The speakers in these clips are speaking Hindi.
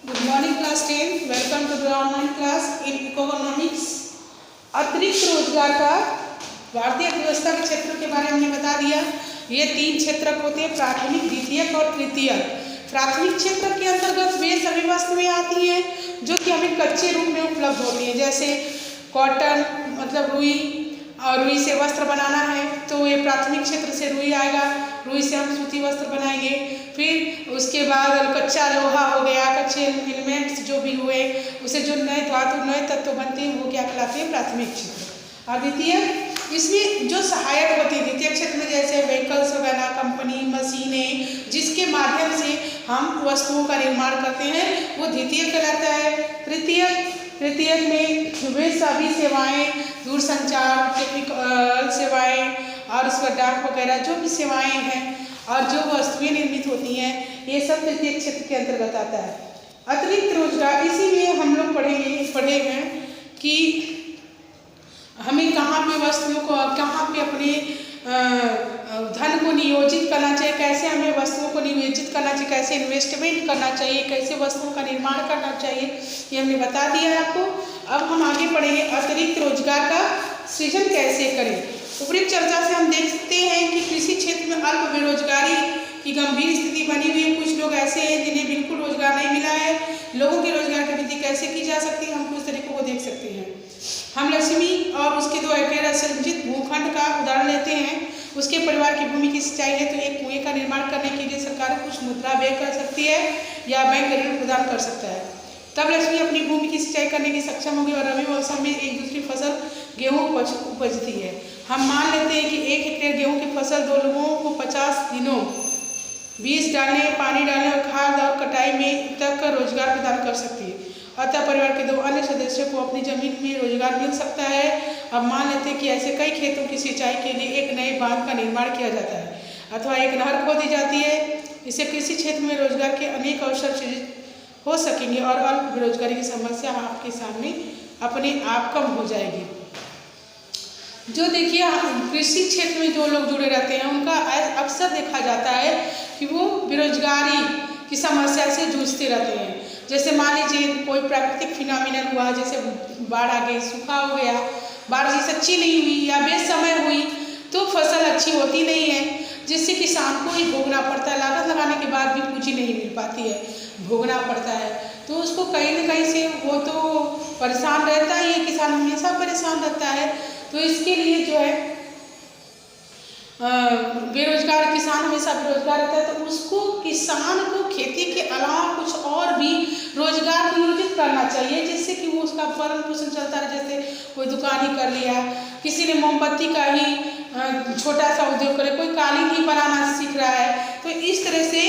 Good morning class 10. Welcome to the online class in economics. अतिरिक्त रोजगार का भारतीय अर्थव्यवस्था के क्षेत्रों के बारे में हमने बता दिया। ये तीन क्षेत्र होते हैं, प्राथमिक, द्वितीयक और तृतीयक। प्राथमिक क्षेत्र के अंतर्गत वे सभी वस्तुएं आती हैं जो कि हमें कच्चे रूप में उपलब्ध होती हैं, जैसे कॉटन मतलब रुई, और रुई से वस्त्र बनाना है तो ये प्राथमिक क्षेत्र से रुई आएगा, रुई से हम सूती वस्त्र बनाएंगे। फिर उसके बाद कच्चा लोहा हो गया, कच्चे एलिमेंट्स जो भी हुए, उसे जो नए धातु नए तत्व बनते हैं वो क्या कहलाते हैं, प्राथमिक क्षेत्र। और द्वितीय, इसमें जो सहायक होते हैं द्वितीय क्षेत्र में, जैसे व्हीकल्स वगैरह, कंपनी, मशीनें, जिसके माध्यम से हम वस्तुओं का निर्माण करते हैं वो द्वितीय कहलाता है। तृतीय में वे सभी सेवाएं, दूरसंचार, टेक्निकल सेवाएं और उसका डाक वगैरह जो भी सेवाएं हैं और जो वस्तुएं निर्मित होती हैं, ये सब तृतीय क्षेत्र के अंतर्गत आता है। अतिरिक्त रोजगार, इसीलिए हम लोग पढ़े हैं कि हमें कहाँ पे वस्तुओं को, कहाँ पे अपने धन को नियोजित करना चाहिए, कैसे हमें वस्तुओं को नियोजित करना चाहिए, कैसे इन्वेस्टमेंट करना चाहिए, कैसे वस्तुओं का निर्माण करना चाहिए, ये हमने बता दिया आपको। अब हम आगे पढ़ेंगे अतिरिक्त रोजगार का सृजन कैसे करें। ऊपरी चर्चा से हम देख सकते हैं कि कृषि क्षेत्र में अल्प बेरोजगारी की गंभीर स्थिति बनी हुई है। कुछ लोग ऐसे हैं जिन्हें बिल्कुल रोजगार नहीं मिला है। लोगों के रोजगार की वृद्धि कैसे की जा सकती है, हम कुछ तरीकों को देख सकते हैं। हम लक्ष्मी और उसके दो अकेला संचित भूखंड का उदाहरण लेते हैं। उसके परिवार की भूमि की सिंचाई है तो एक कुएं का निर्माण करने के लिए सरकार कुछ मुद्रा व्यय कर सकती है या बैंक ऋण प्रदान कर सकता है। तब लक्ष्मी अपनी भूमि की सिंचाई करने की सक्षम होगी और रबी मौसम में एक दूसरी फसल गेहूँ उपजती है। हम मान लेते हैं कि 1 हेक्टेयर गेहूँ की फसल 2 लोगों को 50 दिनों बीज डालने, पानी डालने और खाद और कटाई में तक रोजगार प्रदान कर सकती है। अतः परिवार के 2 अन्य सदस्यों को अपनी जमीन में रोजगार मिल सकता है। अब मान लेते हैं कि ऐसे कई खेतों की सिंचाई के लिए एक नए बांध का निर्माण किया जाता है अथवा एक नहर खोदी जाती है। इससे कृषि क्षेत्र में रोजगार के अनेक अवसर सृजित हो सकेंगे और अल्प बेरोजगारी की समस्या आपके सामने अपने आप कम हो जाएगी। जो देखिए कृषि क्षेत्र में जो लोग जुड़े रहते हैं उनका अक्सर देखा जाता है कि वो बेरोजगारी की समस्या से जूझते रहते हैं। जैसे मान लीजिए कोई प्राकृतिक फिनोमिनन हुआ, जैसे बाढ़ आ गई, सूखा हो गया, बारिश अच्छी नहीं हुई या बेसमय हुई तो फसल अच्छी होती नहीं है, जिससे किसान को ही भोगना पड़ता है। लागत लगाने के बाद भी पूंजी नहीं मिल पाती है, भोगना पड़ता है। तो उसको कहीं न कहीं से वो तो परेशान रहता ही है, किसान हमेशा परेशान रहता है। तो इसके लिए जो है बेरोजगार किसान हमेशा बेरोजगार रहता है, तो उसको किसान को खेती के अलावा कुछ और भी रोजगार नियोजित करना चाहिए जिससे कि वो उसका भरण पोषण चलता रहे। जैसे कोई दुकान ही कर लिया, किसी ने मोमबत्ती का ही छोटा सा उद्योग करे, कोई कालीन ही बनाना सीख रहा है। तो इस तरह से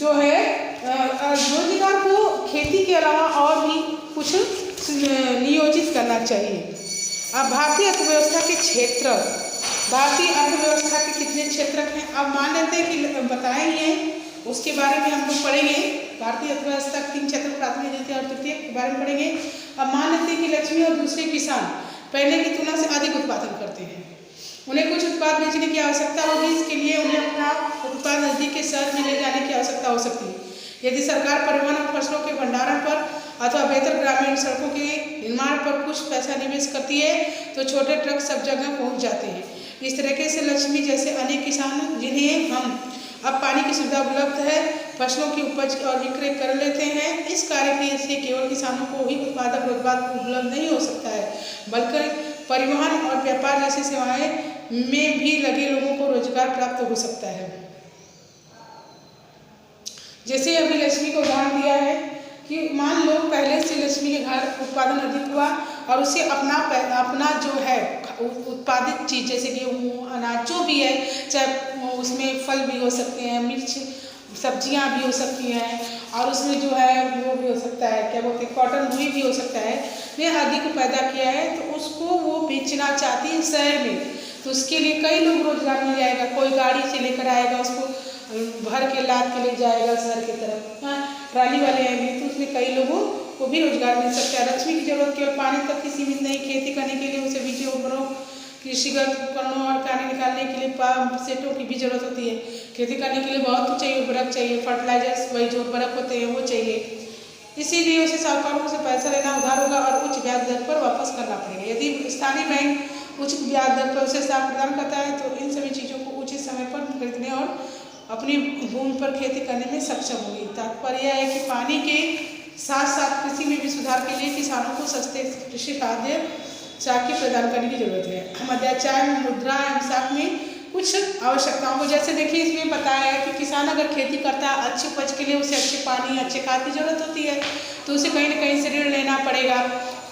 जो है रोजगार को खेती के अलावा और भी कुछ नियोजित करना चाहिए। अब भारतीय अर्थव्यवस्था के क्षेत्र, भारतीय अर्थव्यवस्था के कितने क्षेत्र हैं अब मान लेते हैं कि बताएंगे, उसके बारे में हम लोग पढ़ेंगे। भारतीय अर्थव्यवस्था के 3 क्षेत्र, प्राथमिक, द्वितीय और तृतीय के बारे में पढ़ेंगे। अब मान लेते हैं कि लक्ष्मी और दूसरे किसान पहले की तुलना से अधिक उत्पादन करते हैं। उन्हें कुछ उत्पाद बेचने की आवश्यकता होगी, इसके लिए उन्हें अपना उत्पाद नजदीक के शहर में ले जाने की आवश्यकता हो सकती है। यदि सरकार परिवहन और फसलों के भंडारण पर अथवा बेहतर ग्रामीण सड़कों के निर्माण पर कुछ पैसा निवेश करती है तो छोटे ट्रक सब जगह पहुंच जाते हैं। इस तरीके से लक्ष्मी जैसे अनेक किसान जिन्हें हम अब पानी की सुविधा उपलब्ध है, फसलों की उपज और विक्रय कर लेते हैं। इस कार्य के से केवल किसानों को ही उत्पादक रोजगार उपलब्ध नहीं हो सकता है, बल्कि परिवहन और व्यापार जैसी सेवाएं में भी लगे लोगों को रोजगार प्राप्त हो सकता है। जैसे अभी लक्ष्मी को उदाहरण दिया है कि मान लो पहले से लक्ष्मी के घर उत्पादन अधिक हुआ और उसे अपना जो है उत्पादित चीज़ जैसे गेहूँ, अनाज जो भी है, चाहे उसमें फल भी हो सकते हैं, मिर्च, सब्जियां भी हो सकती हैं और उसमें जो है वो भी हो सकता है, क्या बोलते हैं, कॉटन रुई भी हो सकता है। ने अधिक पैदा किया है तो उसको वो बेचना चाहती है शहर में, तो उसके लिए कई लोग रोजगार मिल जाएगा। कोई गाड़ी से लेकर आएगा, उसको भर के लाद के ले जाएगा शहर की तरफ, ट्राली वाले आएंगे तो उसमें कई लोगों को भी रोजगार मिल सकता है। लक्ष्मी की जरूरत केवल पानी तक ही सीमित नहीं, खेती करने के लिए उसे बीजों, उर्वरों, कृषिगत उपकरणों और पानी निकालने के लिए पंप सेटों की भी जरूरत होती है। खेती करने के लिए बहुत कुछ चाहिए, उर्वरक चाहिए, फर्टिलाइजर्स, वही जो उर्वरक होते हैं वो चाहिए। इसीलिए उसे साहूकारों से पैसा लेना उधार होगा और उच्च ब्याज दर पर वापस करना पड़ेगा। यदि स्थानीय बैंक उच्च ब्याज दर पर उसे साख प्रदान करता है तो इन सभी चीज़ों को उचित समय पर खरीदने और अपनी भूमि पर खेती करने में सक्षम होगी। तात्पर्य यह है कि पानी के साथ साथ कृषि में भी सुधार के लिए किसानों को सस्ते कृषि खाद्य साख प्रदान करने की जरूरत है। मध्याचार मुद्रा एवं साख में कुछ आवश्यकताओं को, जैसे देखिए इसमें बताया है कि किसान अगर खेती करता है अच्छी उपज के लिए उसे अच्छे पानी अच्छे खाद की जरूरत होती है, तो उसे कहीं ना कहीं से ऋण लेना पड़ेगा।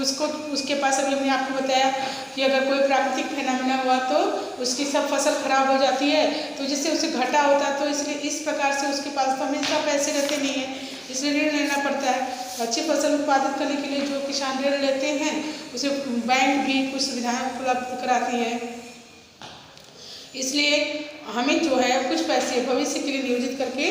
उसको उसके पास अभी हमने आपको बताया कि अगर कोई प्राकृतिक फेनामिना हुआ तो उसकी सब फसल खराब हो जाती है, तो जिससे उसे घाटा होता है, तो इसलिए इस प्रकार से उसके पास तो हमेशा पैसे रहते नहीं हैं, इसलिए ऋण लेना पड़ता है। अच्छी फसल उत्पादित करने के लिए जो किसान ऋण लेते हैं उसे बैंक भी कुछ सुविधाएं उपलब्ध कराती है। इसलिए हमें जो है कुछ पैसे भविष्य के लिए नियोजित करके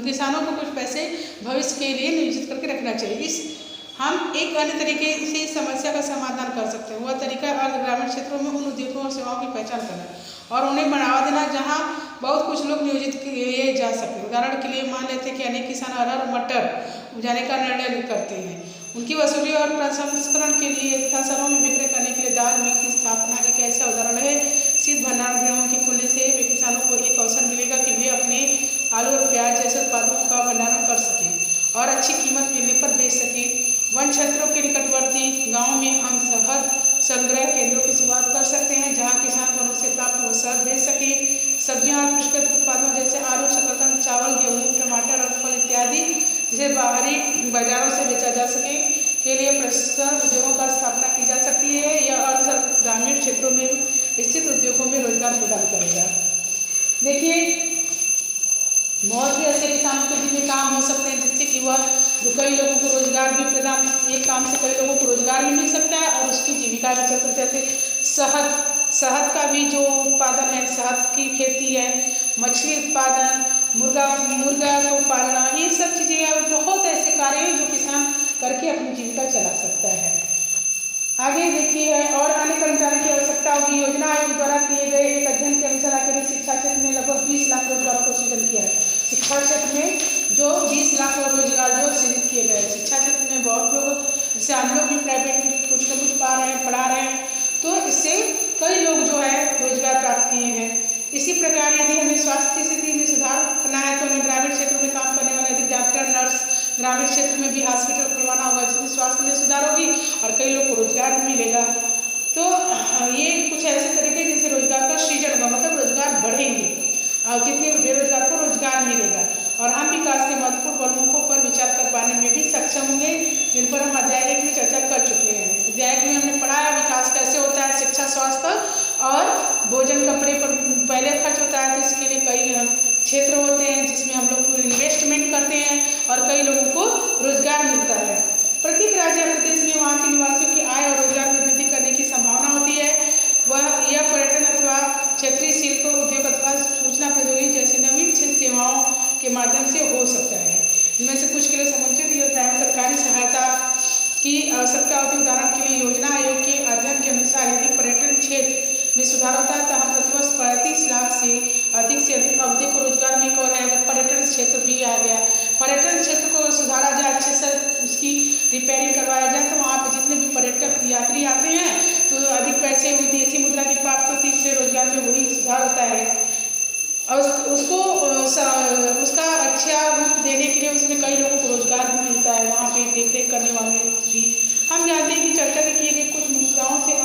किसानों को कुछ पैसे भविष्य के लिए नियोजित करके रखना चाहिए। हम एक अन्य तरीके से इस समस्या का समाधान कर सकते हैं। वह तरीका अर्ध ग्रामीण क्षेत्रों में उन उद्योगों और सेवाओं की पहचान करना और उन्हें बढ़ावा देना जहां बहुत कुछ लोग नियोजित किए जा सके। उदाहरण के लिए मान लेते हैं कि अनेक किसान अरहर मटर उपजाने का निर्णय करते हैं। उनकी वसूली और प्रसंस्करण के लिए तथा शहरों में विक्रय करने के लिए दाल मिल की स्थापना एक ऐसा उदाहरण है। शीत भंडारण गृहों के खुलने से वे किसानों को एक अवसर मिलेगा कि वे अपने आलू और प्याज जैसे उत्पादों का भंडारण कर सकें और अच्छी कीमत मिलने पर बेच सकें। वन क्षेत्रों के निकटवर्ती गाँव में हम शहद संग्रह केंद्रों की शुरुआत कर सकते हैं जहाँ किसान वनों से प्राप्त शहद बेच सके। सब्जियां और कृषिगत उत्पादों जैसे आलू शकरकंद चावल गेहूँ टमाटर और फल इत्यादि जिसे बाहरी बाजारों से बेचा जा सके के लिए प्रसंस्करण उद्योगों का स्थापना की जा सकती है। यह अर्ध ग्रामीण क्षेत्रों में स्थित उद्योगों में रोजगार प्रदान करेगा। देखिए बहुत ही ऐसे किसानों के जिनमें काम हो सकते हैं जिससे कि वह कई लोगों को रोजगार भी प्रदान, एक काम से कई लोगों को रोजगार भी मिल सकता है और उसकी जीविका भी चल सकती है। जैसे शहद का भी जो उत्पादन है, शहद की खेती है, मछली उत्पादन, मुर्गा को पालना, ये सब चीज़ें बहुत ऐसे कार्य हैं जो किसान करके अपनी जीविका चला सकता है। आगे देखिए और अन्य कर्मचारियों की आवश्यकता होगी। योजना आयोग द्वारा किए गए एक अध्ययन के अनुसार आखिर शिक्षा क्षेत्र में लगभग 20 लाख रोजगारों को सृजन किया है। शिक्षा क्षेत्र में जो 20 लाख रोजगार जो सृजित किए गए, शिक्षा क्षेत्र में बहुत लोग, जैसे हम लोग भी प्राइवेट में कुछ न कुछ पढ़ा रहे हैं, तो इससे कई लोग जो है रोजगार प्राप्त किए हैं। इसी प्रकार यदि हमें स्वास्थ्य की स्थिति में सुधार करना है तो हमें ग्रामीण क्षेत्रों में काम करने वाले अधिक डॉक्टर नर्स, ग्रामीण क्षेत्र में भी हॉस्पिटल खुलवाना होगा जिसमें स्वास्थ्य में सुधार होगी और कई लोग को रोजगार भी मिलेगा। तो ये कुछ ऐसे तरीके जिनसे रोजगार का सृजन होगा, मतलब रोजगार बढ़ेंगे और कितने बेरोजगार को रोजगार मिलेगा और हम विकास के महत्वपूर्ण प्रमुखों पर विचार कर पाने में भी सक्षम होंगे जिन पर हम अध्याय 1 में चर्चा कर चुके हैं। अध्याय 1 में हमने पढ़ा है विकास कैसे होता है, शिक्षा स्वास्थ्य और भोजन कपड़े पर पहले खर्च होता है, तो इसके लिए कई क्षेत्र होते हैं जिसमें हम लोग इन्वेस्टमेंट करते हैं और कई लोगों को रोजगार मिलता है। प्रत्येक राज्य या प्रदेश में वहाँ के निवासियों की आय और रोजगार में वृद्धि करने की संभावना होती है। यह पर्यटन अथवा क्षेत्रीय शिल्प उद्योग अथवा सूचना प्रौद्योगिकी जैसी नवीन सेवाओं के माध्यम से हो सकता है। इनमें से कुछ के लिए समुचित योजना सरकारी सहायता की आवश्यकता होती है। उदाहरण के लिए योजना आयोग के अध्ययन के अनुसार यदि पर्यटन क्षेत्र में सुधार होता है तो हम प्रतिवर्ष 35 लाख से अधिक अवधि को रोजगार में और है। अगर पर्यटन क्षेत्र भी आ गया, पर्यटन क्षेत्र को सुधारा जाए, अच्छे से उसकी रिपेयरिंग करवाया जाए, तो वहाँ पे जितने भी पर्यटक यात्री आते हैं तो अधिक पैसे विदेशी मुद्रा की प्राप्त होती है, इससे रोजगार में वही सुधार होता है और उसको उसका अच्छा रूप देने के लिए उसमें कई लोगों को रोजगार भी मिलता है, वहाँ पे देख रेख करने वाले भी। हम जानते हैं कि चर्चा में किए गए कुछ मुद्दाओं से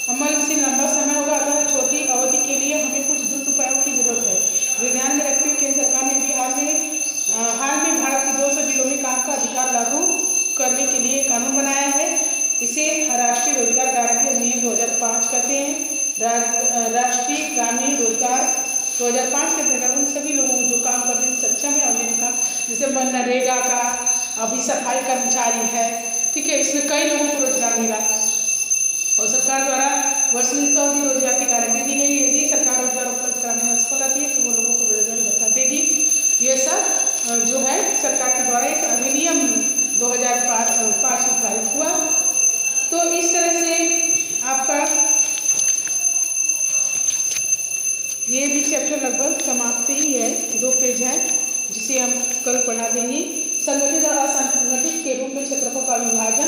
अमल से लंबा समय होगा, अतः छोटी अवधि के लिए हमें कुछ द्रुत उपायों की जरूरत है। जो ध्यान में रखते हुए केंद्र सरकार ने भी हाल में भारत के 200 जिलों में काम का अधिकार लागू करने के लिए कानून बनाया है। इसे राष्ट्रीय रोजगार गारंटी अधिनियम 2005 कहते हैं। राष्ट्रीय ग्रामीण रोजगार 2005 के अंतर्गत उन सभी लोगों को जो काम करने में सक्षम है और जिनका जैसे मनरेगा का अभी सफाई कर्मचारी है, ठीक है, इसमें कई लोगों को रोजगार मिला और सरकार द्वारा वर्ष में 100 दिन रोजगार की गारंटी दी गई। यदि सरकार रोजगार उपलब्ध कराने में असफल रहती है तो वो लोगों को रोजगार भत्ता देगी। ये सब जो है सरकार के द्वारा एक अधिनियम 2005 में पारित हुआ। तो इस तरह से आपका ये भी चैप्टर लगभग समाप्त ही है, 2 पेज है जिसे हम कल पढ़ा देंगे। संगठित और असंगठित के रूप में क्षेत्रफल का विभाजन